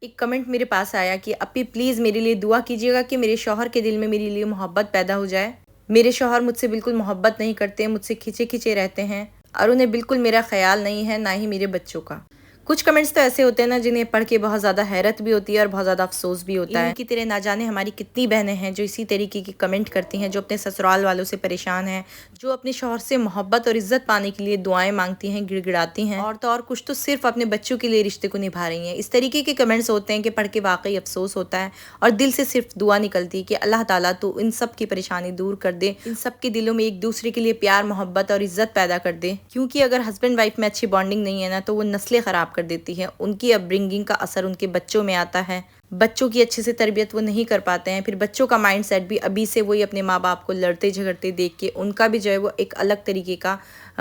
ایک کمنٹ میرے پاس آیا کہ اپی پلیز میرے لیے دعا کیجیے گا کہ میرے شوہر کے دل میں میرے لیے محبت پیدا ہو جائے۔ میرے شوہر مجھ سے بالکل محبت نہیں کرتے، مجھ سے کھچے کھچے رہتے ہیں اور انہیں بالکل میرا خیال نہیں ہے، نہ ہی میرے بچوں کا۔ کچھ کمنٹس تو ایسے ہوتے ہیں نا جنہیں پڑھ کے بہت زیادہ حیرت بھی ہوتی ہے اور بہت زیادہ افسوس بھی ہوتا ہے۔ انہی کی طرح نہ جانے ہماری کتنی بہنیں ہیں جو اسی طریقے کی کمنٹ کرتی ہیں، جو اپنے سسرال والوں سے پریشان ہیں، جو اپنے شوہر سے محبت اور عزت پانے کے لیے دعائیں مانگتی ہیں، گڑ گڑاتی ہیں، اور تو اور کچھ تو صرف اپنے بچوں کے لیے رشتے کو نبھا رہی ہیں۔ اس طریقے کے کمنٹس ہوتے ہیں کہ پڑھ کے واقعی افسوس ہوتا ہے اور دل سے صرف دعا نکلتی ہے کہ اللہ تعالیٰ تو ان سب کی پریشانی دور کر دے، ان سب کے دلوں میں ایک دوسرے کے لیے پیار محبت اور عزت پیدا کر دے، کیونکہ اگر ہسبینڈ وائف میں اچھی بانڈنگ نہیں ہے نا تو وہ نسلیں خراب کر دیتی ہے۔ ان کی اپ برنگنگ کا اثر ان کے بچوں میں آتا ہے، بچوں کی اچھے سے تربیت وہ نہیں کر پاتے ہیں، پھر بچوں کا مائنڈ سیٹ بھی ابھی سے وہی اپنے ماں باپ کو لڑتے جھگڑتے دیکھ کے ان کا بھی جو ہے وہ ایک الگ طریقے کا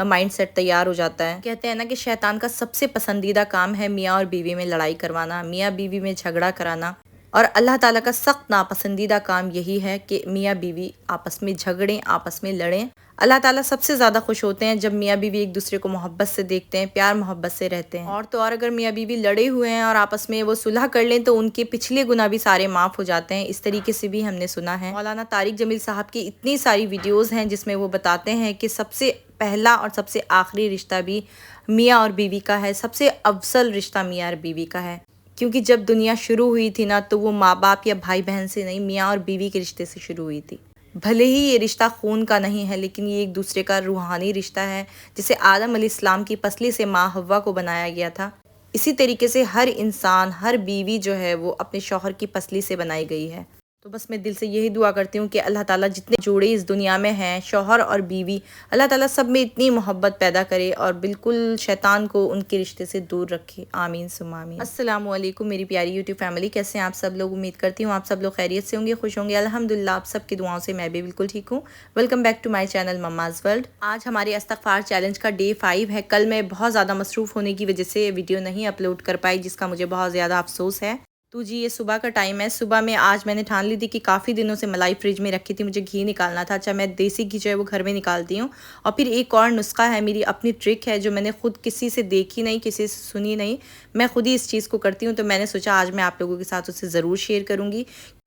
مائنڈ سیٹ تیار ہو جاتا ہے۔ کہتے ہیں نا کہ شیطان کا سب سے پسندیدہ کام ہے میاں اور بیوی میں لڑائی کروانا، میاں بیوی میں جھگڑا کرانا، اور اللہ تعالیٰ کا سخت ناپسندیدہ کام یہی ہے کہ میاں بیوی آپس میں جھگڑیں، آپس میں لڑیں۔ اللہ تعالیٰ سب سے زیادہ خوش ہوتے ہیں جب میاں بیوی ایک دوسرے کو محبت سے دیکھتے ہیں، پیار محبت سے رہتے ہیں، اور تو اور اگر میاں بیوی لڑے ہوئے ہیں اور آپس میں وہ صلح کر لیں تو ان کے پچھلے گناہ بھی سارے معاف ہو جاتے ہیں۔ اس طریقے سے بھی ہم نے سنا ہے۔ مولانا طارق جمیل صاحب کی اتنی ساری ویڈیوز ہیں جس میں وہ بتاتے ہیں کہ سب سے پہلا اور سب سے آخری رشتہ بھی میاں اور بیوی کا ہے، سب سے افضل رشتہ میاں اور بیوی کا ہے، کیونکہ جب دنیا شروع ہوئی تھی نا تو وہ ماں باپ یا بھائی بہن سے نہیں، میاں اور بیوی کے رشتے سے شروع ہوئی تھی۔ بھلے ہی یہ رشتہ خون کا نہیں ہے لیکن یہ ایک دوسرے کا روحانی رشتہ ہے، جسے آدم علیہ السلام کی پسلی سے ماں حوا کو بنایا گیا تھا۔ اسی طریقے سے ہر انسان، ہر بیوی جو ہے وہ اپنے شوہر کی پسلی سے بنائی گئی ہے۔ تو بس میں دل سے یہی دعا کرتی ہوں کہ اللہ تعالیٰ جتنے جوڑے اس دنیا میں ہیں، شوہر اور بیوی، اللہ تعالیٰ سب میں اتنی محبت پیدا کرے اور بالکل شیطان کو ان کے رشتے سے دور رکھے۔ آمین ثم آمین۔ السلام علیکم میری پیاری یوٹیوب فیملی، کیسے ہیں آپ سب لوگ؟ امید کرتی ہوں آپ سب لوگ خیریت سے ہوں گے، خوش ہوں گے۔ الحمدللہ آپ سب کی دعاؤں سے میں بھی بالکل ٹھیک ہوں۔ Welcome back to my channel مماز ورلڈ۔ آج ہمارے استغفار چیلنج کا ڈے 5 ہے۔ کل میں بہت زیادہ مصروف ہونے کی وجہ سے ویڈیو نہیں اپلوڈ کر پائی، جس کا مجھے بہت زیادہ افسوس ہے۔ تو جی یہ صبح کا ٹائم ہے۔ صبح میں آج میں نے ٹھان لی تھی کہ کافی دنوں سے ملائی فریج میں رکھی تھی، مجھے گھی نکالنا تھا۔ اچھا میں دیسی گھی جو ہے وہ گھر میں نکالتی ہوں، اور پھر ایک اور نسخہ ہے، میری اپنی ٹرک ہے جو میں نے خود کسی سے دیکھی نہیں، کسی سے سنی نہیں، میں خود ہی اس چیز کو کرتی ہوں، تو میں نے سوچا آج میں آپ لوگوں کے ساتھ اسے ضرور شیئر کروں گی۔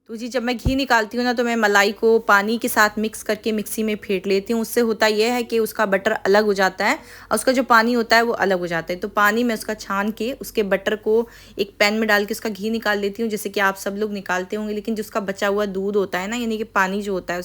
تو جی جب میں گھی نکالتی ہوں نا تو میں ملائی کو پانی کے ساتھ مکس کر کے مکسی میں پھینٹ لیتی ہوں۔ اس سے ہوتا یہ ہے کہ اس کا بٹر الگ ہو جاتا ہے اور اس کا جو پانی ہوتا ہے وہ الگ ہو جاتا ہے۔ تو پانی میں اس کا چھان کے اس کے بٹر کو ایک پین میں ڈال کے اس کا گھی نکال لیتی ہوں، جیسے کہ آپ سب لوگ نکالتے ہوں گے، لیکن جس کا بچا ہوا دودھ ہوتا ہے نا، یعنی کہ پانی جو ہوتا ہے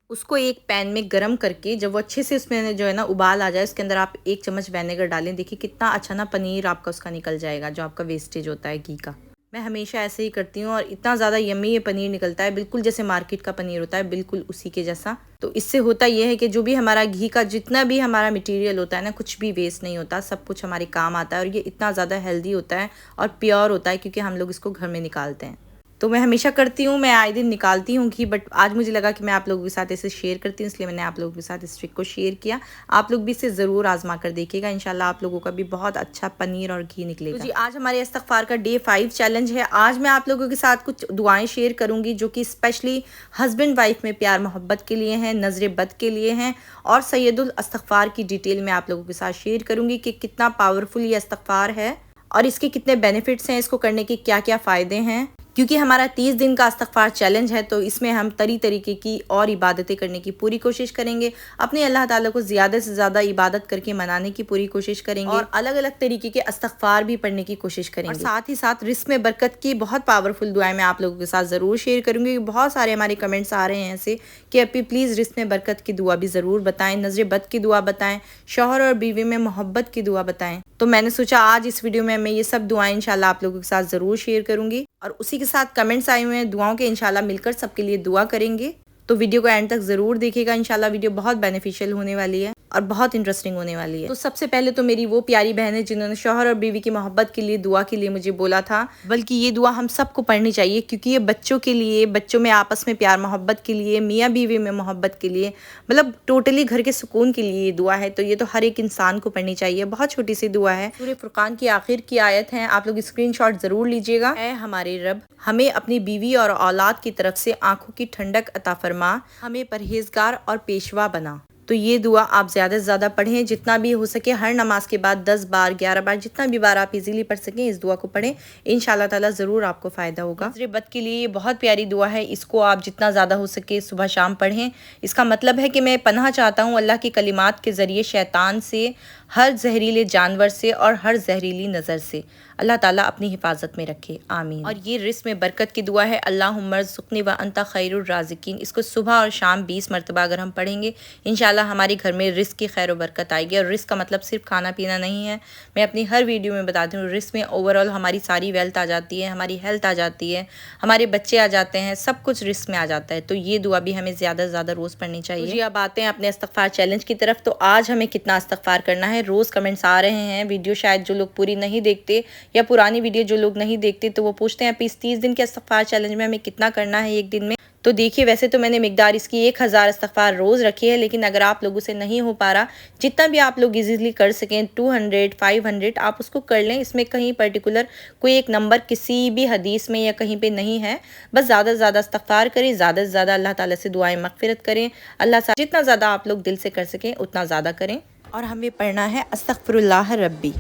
اس کو ایک پین میں گرم کر کے جب وہ اچھے سے اس میں جو ہے نا ابال آ جائے، اس کے اندر آپ 1 چمچ وینیگر ڈالیں۔ دیکھیے کتنا اچھا نا پنیر آپ کا اس کا نکل جائے گا، جو آپ کا ویسٹیج ہوتا ہے گھی کا۔ میں ہمیشہ ایسے ہی کرتی ہوں اور اتنا زیادہ یمی یہ پنیر نکلتا ہے، بالکل جیسے مارکیٹ کا پنیر ہوتا ہے، بالکل اسی کے جیسا۔ تو اس سے ہوتا یہ ہے کہ جو بھی ہمارا گھی کا جتنا بھی ہمارا مٹیریل ہوتا ہے نا، کچھ بھی ویسٹ نہیں ہوتا، سب کچھ ہمارے کام آتا ہے، اور یہ اتنا زیادہ ہیلدی ہوتا ہے اور پیور ہوتا ہے کیونکہ ہم لوگ اس کو گھر میں نکالتے ہیں۔ تو میں ہمیشہ کرتی ہوں، میں آئے دن نکالتی ہوں گھی، بٹ آج مجھے لگا کہ میں آپ لوگوں کے ساتھ اسے شیئر کرتی ہوں، اس لیے میں نے آپ لوگوں کے ساتھ اس ٹرک کو شیئر کیا۔ آپ لوگ بھی اسے ضرور آزما کر دیکھیے گا، انشاءاللہ آپ لوگوں کا بھی بہت اچھا پنیر اور گھی نکلے گا۔ تو جی آج ہمارے استغفار کا ڈے 5 چیلنج ہے۔ آج میں آپ لوگوں کے ساتھ کچھ دعائیں شیئر کروں گی جو کہ اسپیشلی ہسبینڈ وائف میں پیار محبت کے لیے ہیں، نظر بد کے لیے ہیں، اور سید الاستغفار کی ڈیٹیل میں آپ لوگوں کے ساتھ شیئر کروں گی کہ کتنا پاورفل یہ استغفار ہے اور اس کے کتنے بینیفٹس ہیں، اس کو کرنے کے کیا کیا فائدے ہیں۔ کیونکہ ہمارا 30 دن کا استغفار چیلنج ہے تو اس میں ہم طریقے کی اور عبادتیں کرنے کی پوری کوشش کریں گے، اپنے اللہ تعالیٰ کو زیادہ سے زیادہ عبادت کر کے منانے کی پوری کوشش کریں گے، اور الگ الگ طریقے کے استغفار بھی پڑھنے کی کوشش کریں گے، اور ساتھ ہی ساتھ رزق میں برکت کی بہت پاورفل دعائیں میں آپ لوگوں کے ساتھ ضرور شیئر کروں گی۔ بہت سارے ہمارے کمنٹس آ رہے ہیں ایسے کہ اپی پلیز رزق میں برکت کی دعا بھی ضرور بتائیں، نظر بد کی دعا بتائیں، شوہر اور بیوی میں محبت کی دعا بتائیں۔ تو میں نے سوچا آج اس ویڈیو میں یہ سب دعائیں انشاءاللہ آپ لوگوں کے ساتھ ضرور شیئر کروں گی، اور اسی کے ساتھ کمنٹس آئے ہوئے ہیں دعاؤں کے، انشاءاللہ مل کر سب کے لیے دعا کریں گے۔ تو ویڈیو کو اینڈ تک ضرور دیکھیے گا، انشاءاللہ ویڈیو بہت بینیفیشل ہونے والی ہے اور بہت انٹرسٹنگ ہونے والی ہے۔ تو سب سے پہلے تو میری وہ پیاری بہن ہے جنہوں نے شوہر اور بیوی کی محبت کے لیے دعا کے لیے مجھے بولا تھا، بلکہ یہ دعا ہم سب کو پڑھنی چاہیے کیونکہ یہ بچوں کے لیے، بچوں میں آپس میں پیار محبت کے لیے، میاں بیوی میں محبت کے لیے، مطلب ٹوٹلی گھر کے سکون کے لیے یہ دعا ہے، تو یہ تو ہر ایک انسان کو پڑھنی چاہیے۔ بہت چھوٹی سی دعا ہے، سورہ فرقان کی آخر کی آیت ہے، آپ لوگ اسکرین شاٹ ضرور لیجیے گا۔ اے ہمارے رب، ہمیں اپنی بیوی اور اولاد کی طرف سے آنکھوں کی ٹھنڈک عطا فرما، ہمیں پرہیزگار اور پیشوا بنا، تو یہ دعا آپ زیادہ سے زیادہ پڑھیں، جتنا بھی ہو سکے ہر نماز کے بعد 10 بار 11 بار جتنا بھی بار آپ ایزیلی پڑھ سکیں اس دعا کو پڑھیں، انشاءاللہ تعالیٰ ضرور آپ کو فائدہ ہوگا۔ نظر بد کے لیے یہ بہت پیاری دعا ہے، اس کو آپ جتنا زیادہ ہو سکے صبح شام پڑھیں۔ اس کا مطلب ہے کہ میں پناہ چاہتا ہوں اللہ کے کلمات کے ذریعے شیطان سے، ہر زہریلے جانور سے اور ہر زہریلی نظر سے اللہ تعالیٰ اپنی حفاظت میں رکھے، آمین۔ اور یہ رزق میں برکت کی دعا ہے، اللہم ارزقنی وانت خیر الرازقین۔ اس کو صبح اور شام 20 مرتبہ اگر ہم پڑھیں گے انشاءاللہ ہمارے گھر میں رزق کی خیر و برکت آئے گی۔ اور رزق کا مطلب صرف کھانا پینا نہیں ہے، میں اپنی ہر ویڈیو میں بتاتی ہوں، رزق میں اوورآل ہماری ساری ویلتھ آ جاتی ہے، ہماری ہیلتھ آ جاتی ہے، ہمارے بچے آ جاتے ہیں، سب کچھ رزق میں آ جاتا ہے۔ تو یہ دعا بھی ہمیں زیادہ سے زیادہ روز پڑھنی چاہیے۔ جی اب آتے ہیں اپنے استغفار چیلنج کی طرف۔ تو آج ہمیں کتنا استغفار کرنا ہے؟ روز کمنٹس آ رہے ہیں، ویڈیو شاید جو لوگ پوری نہیں دیکھتے یا پرانی ویڈیو جو لوگ نہیں دیکھتے تو وہ پوچھتے ہیں 30 دن کے استغفار چیلنج میں ہمیں کتنا کرنا ہے ایک دن میں؟ تو دیکھیے ویسے تو میں نے مقدار اس کی 1000 استغفار روز رکھی ہے، لیکن اگر آپ لوگوں سے نہیں ہو پا رہا، جتنا بھی آپ لوگ ایزیلی کر سکیں 200 500 آپ اس کو کر لیں۔ اس میں کہیں پرٹیکولر کوئی ایک نمبر کسی بھی حدیث میں یا کہیں پہ نہیں ہے، بس زیادہ سے زیادہ استغفار کریں، زیادہ سے زیادہ اللہ تعالیٰ سے دعائیں مغفرت کریں، اللہ سے جتنا زیادہ آپ لوگ دل سے کر سکیں اتنا زیادہ کریں۔ اور ہمیں پڑھنا ہے استغفر اللہ ربی۔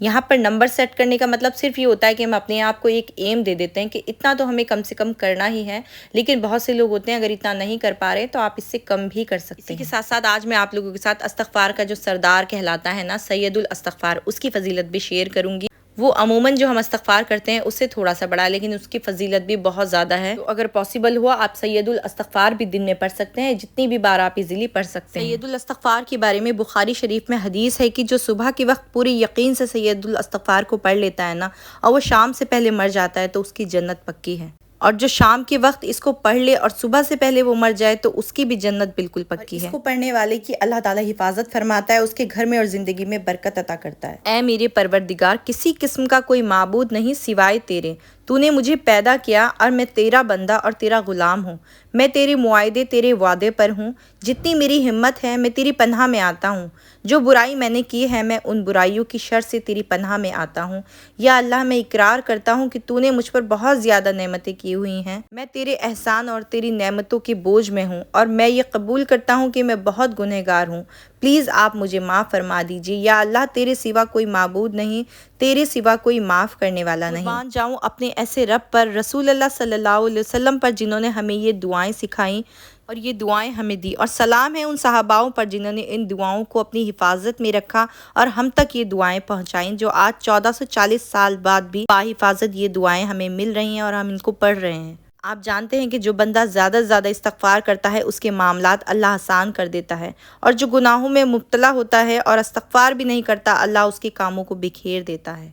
یہاں پر نمبر سیٹ کرنے کا مطلب صرف یہ ہوتا ہے کہ ہم اپنے آپ کو ایک ایم دے دیتے ہیں کہ اتنا تو ہمیں کم سے کم کرنا ہی ہے، لیکن بہت سے لوگ ہوتے ہیں اگر اتنا نہیں کر پا رہے تو آپ اس سے کم بھی کر سکتے ہیں۔ اسی کے ساتھ ساتھ آج میں آپ لوگوں کے ساتھ استغفار کا جو سردار کہلاتا ہے نا، سید الاستغفار، اس کی فضیلت بھی شیئر کروں گی۔ وہ عموماً جو ہم استغفار کرتے ہیں اس سے تھوڑا سا بڑا، لیکن اس کی فضیلت بھی بہت زیادہ ہے۔ تو اگر پاسبل ہوا آپ سید الاستغفار بھی دن میں پڑھ سکتے ہیں، جتنی بھی بار آپ ایزیلی پڑھ سکتے ہیں۔ سید الاستغفار کے بارے میں بخاری شریف میں حدیث ہے کہ جو صبح کے وقت پوری یقین سے سید الاستغفار کو پڑھ لیتا ہے نا، اور وہ شام سے پہلے مر جاتا ہے تو اس کی جنت پکی ہے۔ اور جو شام کے وقت اس کو پڑھ لے اور صبح سے پہلے وہ مر جائے تو اس کی بھی جنت بالکل پکی ہے۔ اس کو پڑھنے والے کی اللہ تعالیٰ حفاظت فرماتا ہے، اس کے گھر میں اور زندگی میں برکت عطا کرتا ہے۔ اے میرے پروردگار، کسی قسم کا کوئی معبود نہیں سوائے تیرے، تو نے مجھے پیدا کیا اور میں تیرا بندہ اور تیرا غلام ہوں۔ میں تیرے معاہدے تیرے وعدے پر ہوں، جتنی میری ہمت ہے میں تیری پناہ میں آتا ہوں۔ جو برائی میں نے کی ہے میں ان برائیوں کی شر سے تیری پناہ میں آتا ہوں۔ یا اللہ میں اقرار کرتا ہوں کہ تو نے مجھ پر بہت زیادہ نعمتیں کی ہوئی ہیں، میں تیرے احسان اور تیری نعمتوں کے بوجھ میں ہوں، اور میں یہ قبول کرتا ہوں کہ میں بہت گنہگار ہوں، پلیز آپ مجھے معاف فرما دیجیے۔ یا اللہ تیرے سوا کوئی معبود نہیں، تیرے سوا کوئی معاف کرنے والا نہیں۔ قربان جاؤں اپنے ایسے رب پر، رسول اللہ صلی اللہ علیہ وسلم پر، جنہوں نے ہمیں یہ دعائیں سکھائیں اور یہ دعائیں ہمیں دی، اور سلام ہے ان صحاباؤں پر جنہوں نے ان دعاؤں کو اپنی حفاظت میں رکھا اور ہم تک یہ دعائیں پہنچائیں، جو آج 1440 سال بعد بھی باحفاظت یہ دعائیں ہمیں مل رہی ہیں اور ہم ان کو پڑھ رہے ہیں۔ آپ جانتے ہیں کہ جو بندہ زیادہ سے زیادہ استغفار کرتا ہے اس کے معاملات اللہ آسان کر دیتا ہے، اور جو گناہوں میں مبتلا ہوتا ہے اور استغفار بھی نہیں کرتا اللہ اس کے کاموں کو بکھیر دیتا ہے۔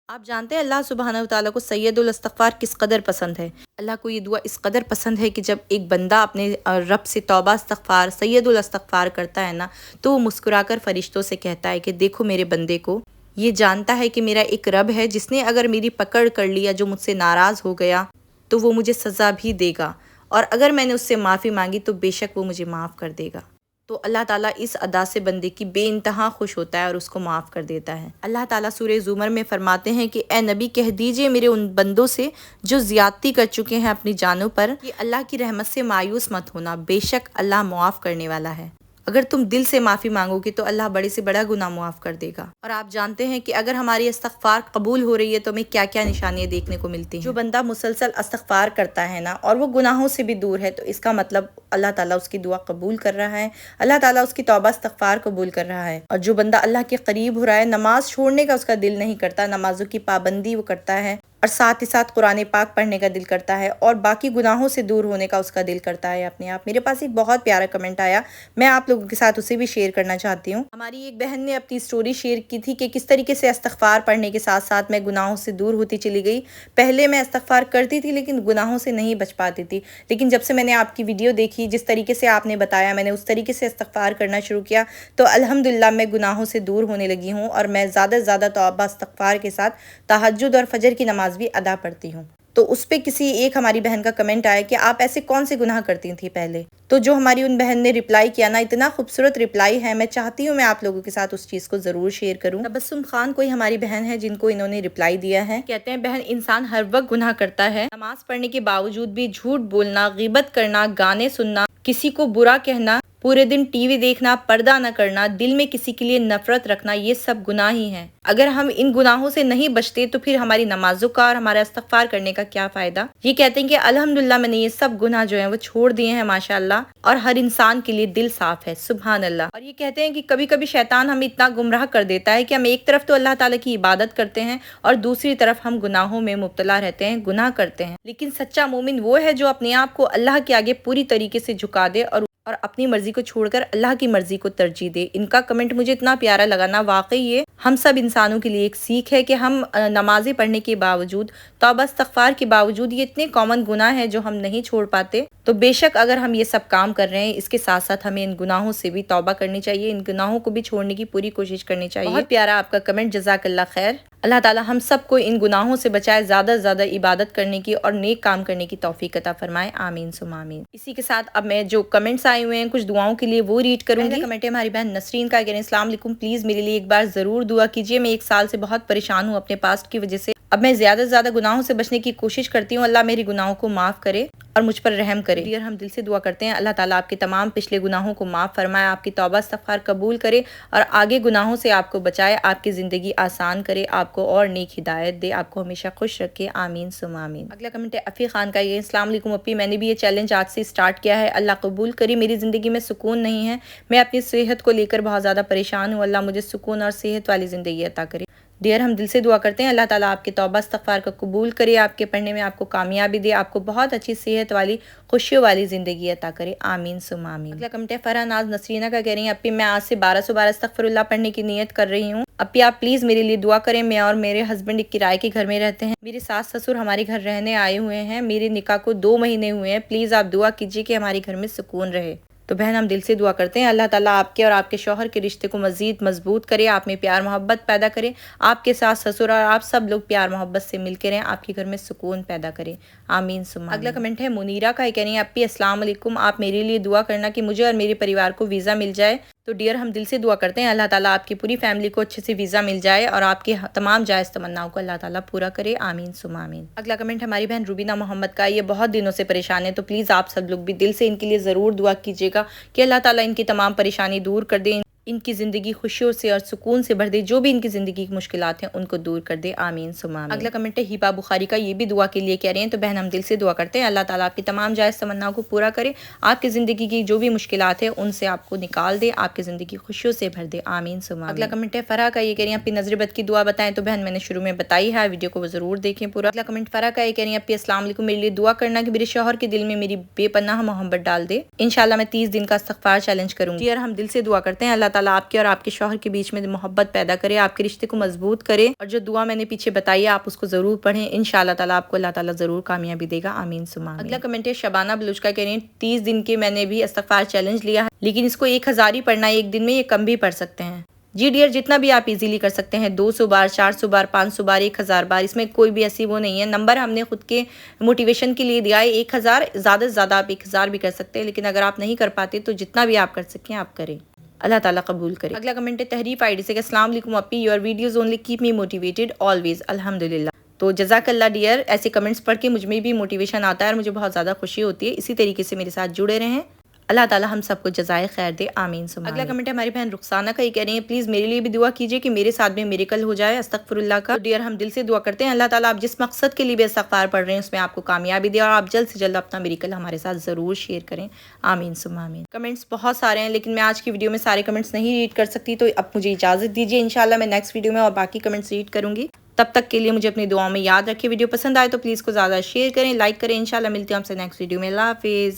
آپ جانتے ہیں اللہ سبحانہ وتعالیٰ کو سید الاستغفار کس قدر پسند ہے؟ اللہ کو یہ دعا اس قدر پسند ہے کہ جب ایک بندہ اپنے رب سے توبہ استغفار سید الاستغفار کرتا ہے نا، تو وہ مسکرا کر فرشتوں سے کہتا ہے کہ دیکھو میرے بندے کو، یہ جانتا ہے کہ میرا ایک رب ہے جس نے اگر میری پکڑ کر لیا، جو مجھ سے ناراض ہو گیا تو وہ مجھے سزا بھی دے گا، اور اگر میں نے اس سے معافی مانگی تو بے شک وہ مجھے معاف کر دے گا۔ تو اللہ تعالیٰ اس ادا سے بندے کی بے انتہا خوش ہوتا ہے اور اس کو معاف کر دیتا ہے۔ اللہ تعالیٰ سورہ زمر میں فرماتے ہیں کہ اے نبی کہہ دیجئے میرے ان بندوں سے جو زیادتی کر چکے ہیں اپنی جانوں پر، کہ اللہ کی رحمت سے مایوس مت ہونا، بے شک اللہ معاف کرنے والا ہے۔ اگر تم دل سے معافی مانگو گے تو اللہ بڑے سے بڑا گناہ معاف کر دے گا۔ اور آپ جانتے ہیں کہ اگر ہماری استغفار قبول ہو رہی ہے تو ہمیں کیا کیا نشانیاں دیکھنے کو ملتی ہیں۔ جو بندہ مسلسل استغفار کرتا ہے نا اور وہ گناہوں سے بھی دور ہے، تو اس کا مطلب اللہ تعالیٰ اس کی دعا قبول کر رہا ہے، اللہ تعالیٰ اس کی توبہ استغفار قبول کر رہا ہے۔ اور جو بندہ اللہ کے قریب ہو رہا ہے، نماز چھوڑنے کا اس کا دل نہیں کرتا، نمازوں کی پابندی وہ کرتا ہے، اور ساتھ ہی ساتھ قرآن پاک پڑھنے کا دل کرتا ہے، اور باقی گناہوں سے دور ہونے کا اس کا دل کرتا ہے اپنے آپ۔ میرے پاس ایک بہت پیارا کمنٹ آیا، میں آپ لوگوں کے ساتھ اسے بھی شیئر کرنا چاہتی ہوں۔ ہماری ایک بہن نے اپنی سٹوری شیئر کی تھی کہ کس طریقے سے استغفار پڑھنے کے ساتھ ساتھ میں گناہوں سے دور ہوتی چلی گئی۔ پہلے میں استغفار کرتی تھی لیکن گناہوں سے نہیں بچ پاتی تھی، لیکن جب سے میں نے آپ کی ویڈیو دیکھی، جس طریقے سے آپ نے بتایا، میں نے اس طریقے سے استغفار کرنا شروع کیا تو الحمدللہ میں گناہوں سے دور ہونے لگی ہوں، اور میں زیادہ سے زیادہ توبہ استغفار کے ساتھ تہجد اور فجر کی نماز بھی ادا پڑھتی ہوں۔ تو اس پہ کسی ایک ہماری بہن کا کمنٹ آیا کہ آپ ایسے کون سے گناہ کرتی تھی پہلے، تو جو ہماری ان بہن نے رپلائی کیا نا، اتنا خوبصورت رپلائی ہے، میں چاہتی ہوں میں آپ لوگوں کے ساتھ اس چیز کو ضرور شیئر کروں۔ تبسم خان کوئی ہماری بہن ہے جن کو انہوں نے رپلائی دیا ہے، کہتے ہیں بہن انسان ہر وقت گناہ کرتا ہے، نماز پڑھنے کے باوجود بھی جھوٹ بولنا، غیبت کرنا، گانے سننا، کسی کو برا کہنا، پورے دن ٹی وی دیکھنا، پردہ نہ کرنا، دل میں کسی کے لیے نفرت رکھنا، یہ سب گناہ ہی ہیں۔ اگر ہم ان گناہوں سے نہیں بچتے تو پھر ہماری نمازوں کا اور ہمارا استغفار کرنے کا کیا فائدہ؟ یہ کہتے ہیں کہ الحمدللہ میں نے یہ سب گناہ جو ہیں وہ چھوڑ دیے ہیں ماشاءاللہ، اور ہر انسان کے لیے دل صاف ہے، سبحان اللہ۔ اور یہ کہتے ہیں کہ کبھی کبھی شیطان ہمیں اتنا گمراہ کر دیتا ہے کہ ہم ایک طرف تو اللہ تعالیٰ کی عبادت کرتے ہیں اور دوسری طرف ہم گناہوں میں مبتلا رہتے ہیں، گناہ کرتے ہیں۔ لیکن سچا مومن وہ ہے جو اپنے آپ کو اللہ کے آگے پوری طریقے سے جھکا دے اور اپنی مرضی کو چھوڑ کر اللہ کی مرضی کو ترجیح دے۔ ان کا کمنٹ مجھے اتنا پیارا لگا نا، واقعی یہ ہم سب انسانوں کے لیے ایک سیکھ ہے کہ ہم نمازیں پڑھنے کے باوجود، توبہ استغفار کے باوجود یہ اتنے کامن گناہ ہیں جو ہم نہیں چھوڑ پاتے۔ تو بے شک اگر ہم یہ سب کام کر رہے ہیں، اس کے ساتھ ساتھ ہمیں ان گناہوں سے بھی توبہ کرنی چاہیے، ان گناہوں کو بھی چھوڑنے کی پوری کوشش کرنی چاہیے۔ بہت پیارا آپ کا کمنٹ، جزاک اللہ خیر۔ اللہ تعالیٰ ہم سب کو ان گناہوں سے بچائے، زیادہ سے زیادہ عبادت کرنے کی اور نیک کام کرنے کی توفیق عطا فرمائے، آمین ثم آمین۔ اسی کے ساتھ اب میں جو کمنٹس آئے ہوئے ہیں کچھ دعاؤں کے لیے وہ ریڈ کروں گی۔ پہلا کمنٹ ہے ہماری بہن نسرین کا، کہہ رہے ہیں السلام علیکم، پلیز میرے لیے ایک بار ضرور دعا کیجیے، میں 1 سال سے بہت پریشان ہوں اپنے پاسٹ کی وجہ سے، اب میں زیادہ سے زیادہ گناہوں سے بچنے کی کوشش کرتی ہوں، اللہ میری گناہوں کو معاف کرے اور مجھ پر رحم کرے۔ ڈیئر ہم دل سے دعا کرتے ہیں اللہ تعالیٰ آپ کے تمام پچھلے گناہوں کو معاف فرمائے، آپ کی توبہ استغفار قبول کرے اور آگے گناہوں سے آپ کو بچائے، آپ کی زندگی آسان کرے، آپ کو اور نیک ہدایت دے، آپ کو ہمیشہ خوش رکھے، آمین ثم آمین۔ اگلا کمنٹ ہے عفی خان کا، یہ السلام علیکم اپی، میں نے بھی یہ چیلنج آج سے سٹارٹ کیا ہے، اللہ قبول کرے، میری زندگی میں سکون نہیں ہے، میں اپنی صحت کو لے کر بہت زیادہ پریشان ہوں، اللہ مجھے سکون اور صحت والی زندگی عطا کرے۔ ڈیئر ہم دل سے دعا کرتے ہیں اللہ تعالیٰ آپ کے توبہ استغفار کا قبول کرے، آپ کے پڑھنے میں آپ کو کامیابی دے، آپ کو بہت اچھی صحت والی خوشیوں والی زندگی عطا کرے، آمین ثم آمین۔ اگلا کمنٹ ہے فرح ناز نسرینہ کا، کہہ رہی ہیں اپی میں آج سے 1200 بار استغفر اللہ پڑھنے کی نیت کر رہی ہوں، اپی آپ پلیز میرے لیے دعا کریں، میں اور میرے ہسبینڈ ایک کرائے کے گھر میں رہتے ہیں، میرے ساس سسر ہمارے گھر رہنے آئے ہوئے ہیں، میرے نکاح کو 2 مہینے ہوئے ہیں، پلیز آپ دعا کیجیے کہ ہمارے گھر میں سکون رہے۔ تو بہن ہم دل سے دعا کرتے ہیں اللہ تعالیٰ آپ کے اور آپ کے شوہر کے رشتے کو مزید مضبوط کرے، آپ میں پیار محبت پیدا کرے، آپ کے ساس سسر اور آپ سب لوگ پیار محبت سے مل کے رہیں، آپ کے گھر میں سکون پیدا کرے، آمین ثم آمین۔ اگلا کمنٹ ہے منیرہ کا، کہہ رہی ہیں اپی السلام علیکم، آپ میرے لیے دعا کرنا کہ مجھے اور میرے پریوار کو ویزا مل جائے۔ تو ڈیئر ہم دل سے دعا کرتے ہیں اللہ تعالیٰ آپ کی پوری فیملی کو اچھے سے ویزا مل جائے اور آپ کی تمام جائز تمناؤں کو اللہ تعالیٰ پورا کرے، آمین ثم آمین۔ اگلا کمنٹ ہماری بہن روبینہ محمد کا، یہ بہت دنوں سے پریشان ہے، تو پلیز آپ سب لوگ بھی دل سے ان کے لیے ضرور دعا کیجیے گا کہ اللہ تعالیٰ ان کی تمام پریشانی دور کر دے، ان کی زندگی خوشیوں سے اور سکون سے بھر دے، جو بھی ان کی زندگی کی مشکلات ہیں ان کو دور کر دے، آمین ثم آمین۔ اگلا کمنٹ ہے ہیبا بخاری کا، یہ بھی دعا کے لیے کہہ رہے ہیں، تو بہن ہم دل سے دعا کرتے ہیں اللہ تعالیٰ آپ کی تمام جائز تمناؤں کو پورا کرے، آپ کی زندگی کی جو بھی مشکلات ہیں ان سے آپ کو نکال دے، آپ کی زندگی خوشیوں سے بھر دے، آمین ثم آمین۔ اگلا کمنٹ ہے فرح کا، یہ کہہ رہی ہیں اپنی نظر بد کی دعا بتائیں، تو بہن میں نے شروع میں بتائی ہے، ویڈیو کو ضرور دیکھیں پورا۔ اگلا کمنٹ فرح کا، یہ کہہ رہی ہیں اپی السلام علیکم، میرے لیے دعا کرنا کہ میرے شوہر کے دل میں میری بے پناہ محبت ڈال دے، انشاءاللہ میں 30 دن کا استغفار چیلنج کروں گی۔ ہم دل سے دعا کرتے ہیں اللہ تعالیٰ آپ کے اور آپ کے شوہر کے بیچ میں محبت پیدا کرے، آپ کے رشتے کو مضبوط کرے، اور جو دعا میں نے پیچھے بتائی ہے آپ اس کو ضرور پڑھیں، انشاءاللہ تعالیٰ آپ کو اللہ تعالیٰ ضرور کامیابی دے گا، آمین ثم آمین۔ اگلا کمنٹ ہے شبانہ بلوچ کا، کہہ رہے ہیں 30 دن کے میں نے بھی استغفار چیلنج لیا ہے، لیکن اس کو 1000 ہی پڑھنا ہے ایک دن میں، یہ کم بھی پڑھ سکتے ہیں؟ جی ڈیئر جتنا بھی آپ ایزیلی کر سکتے ہیں، 200 بار، 400 بار، 500 بار، 1000 بار، اس میں کوئی بھی ایسی وہ نہیں ہے، نمبر ہم نے خود کے موٹیویشن کے لیے دیا ہے 1000، زیادہ سے زیادہ آپ 1000 بھی کر سکتے ہیں، لیکن اگر آپ نہیں کر پاتے تو جتنا بھی آپ کر سکیں آپ کریں، اللہ تعالیٰ قبول کرے۔ اگلا کمنٹ ہے تحریف آئی ڈی سے، کہ السلام علیکم اپی، your videos only keep me motivated always, الحمدللہ۔ تو جزاک اللہ ڈیئر، ایسے کمنٹس پڑھ کے مجھ میں بھی موٹیویشن آتا ہے اور مجھے بہت زیادہ خوشی ہوتی ہے، اسی طریقے سے میرے ساتھ جڑے رہیں، اللہ تعالیٰ ہم سب کو جزائے خیر دے، آمین ثم آمین۔ اگلا کمنٹ ہے ہماری بہن رخسانہ کا، یہ کہہ رہی ہیں پلیز میرے لیے بھی دعا کیجیے کہ میرے ساتھ بھی میریکل ہو جائے، استغفر اللہ کا۔ ڈیئر ہم دل سے دعا کرتے ہیں اللہ تعالیٰ آپ جس مقصد کے لیے بھی استغفار پڑھ رہے ہیں اس میں آپ کو کامیابی دے، اور آپ جلد سے جلد اپنا میریکل ہمارے ساتھ ضرور شیئر کریں، آمین ثم آمین۔ کمنٹس بہت سارے ہیں لیکن میں آج کی ویڈیو میں سارے کمنٹس نہیں ریڈ کر سکتی، تو اب مجھے اجازت دیجیے، انشاءاللہ میں نیکسٹ ویڈیو میں اور باقی کمنٹس ریڈ کروں گی، تب تک کے لیے مجھے اپنی دعاؤں میں یاد رکھیں، ویڈیو پسند آئے تو پلیز کو زیادہ شیئر کریں، لائک کریں، انشاءاللہ ملتے ہیں ہم سے نیکسٹ ویڈیو میں، اللہ حافظ۔